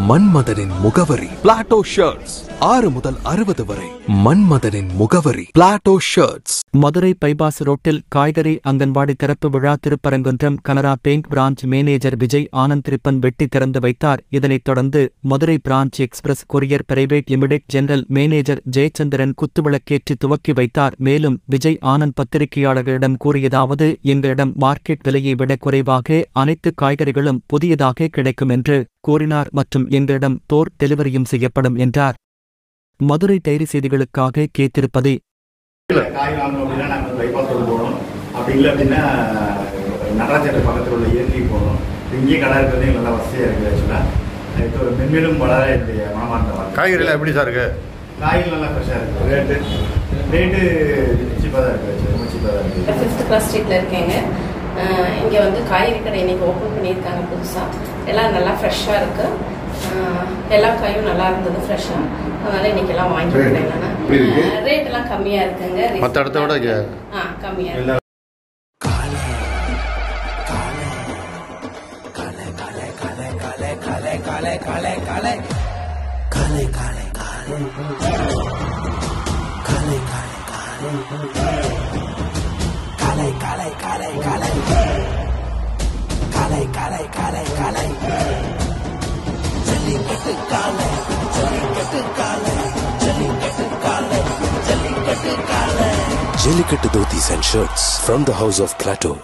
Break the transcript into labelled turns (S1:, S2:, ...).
S1: மன்மதனின் முகவரி Plato shirts 6 முதல் 60 வரை. மன்மதனின் முகவரி பிளாட்டோ ஷர்ட்ஸ்.
S2: மதுரை பைபாஸ் ரோட்டில் காய்கறி அங்கன்வாடி திறப்பு விழா. Thiruparankundram Canara bank branch manager Vijay Anand திரிப்பன் வெட்டி திறந்து வைத்தார். இதனைத் தொடர்ந்து Madurai branch express courier private limited general manager Jayachandran குத்துவிளக்கேற்றி துவக்கி வைத்தார். மேலும் விஜய் ஆனந்த் பத்திரிகையாளர்களிடம் கூறியதாவது, எங்களிடம் மார்க்கெட் விலையை விட குறைவாக அனைத்து காய்கறிகளும் புதியதாக கிடைக்கும் என்று கூறினார். மற்றும் எங்களிடம் டோர் டெலிவரியும் செய்யப்படும் என்றார். மதுரை டைரி செய்திகளுக்காக கேத்திருப்பதே.
S3: காய் வாங்கணும் அப்படின்னா நாங்கள் பைபாஸ் ரோடு போகணும். அப்படி இல்லை அப்படின்னா நடராஜர் பக்கத்தில் உள்ள இயற்கை போகணும். இங்கேயே கடை இருக்கிறது நல்லா வசதியாக இருக்குது. ஆக்சுவலாக இப்போ ஒரு மென்மேலும் வளர என்னுடைய மனமார்ந்த
S4: காய்கறிலாம் எப்படி சார் இருக்குது?
S3: காய்கறி நல்லா ஃப்ரெஷ்ஷாக இருக்குது. ரேட்டு சீப்பாக தான் இருக்குது. ரொம்ப சீப்பாக தான் இருக்குது.
S5: 5th கிளாஸ் ஸ்ட்ரீட்டில் இருக்கேங்க. இங்கே வந்து காய்கறி கடை இன்றைக்கி ஓப்பன் பண்ணியிருக்காங்க புதுசாக. எல்லாம் நல்லா ஃப்ரெஷ்ஷாக இருக்குது. எல்லா காயும் நல்லா இருந்தது ஃப்ரெஷ்ஷாக. அதனால் இன்றைக்கி எல்லாம் வாங்கிக்கிறேன். நான் ரேட்டெல்லாம் கம்மியாக இருக்குங்க.
S4: மற்ற இடத்த விட
S5: கம்மியாக இருக்கு.
S1: Jellicate dhotis and shirts from the house of Plateau.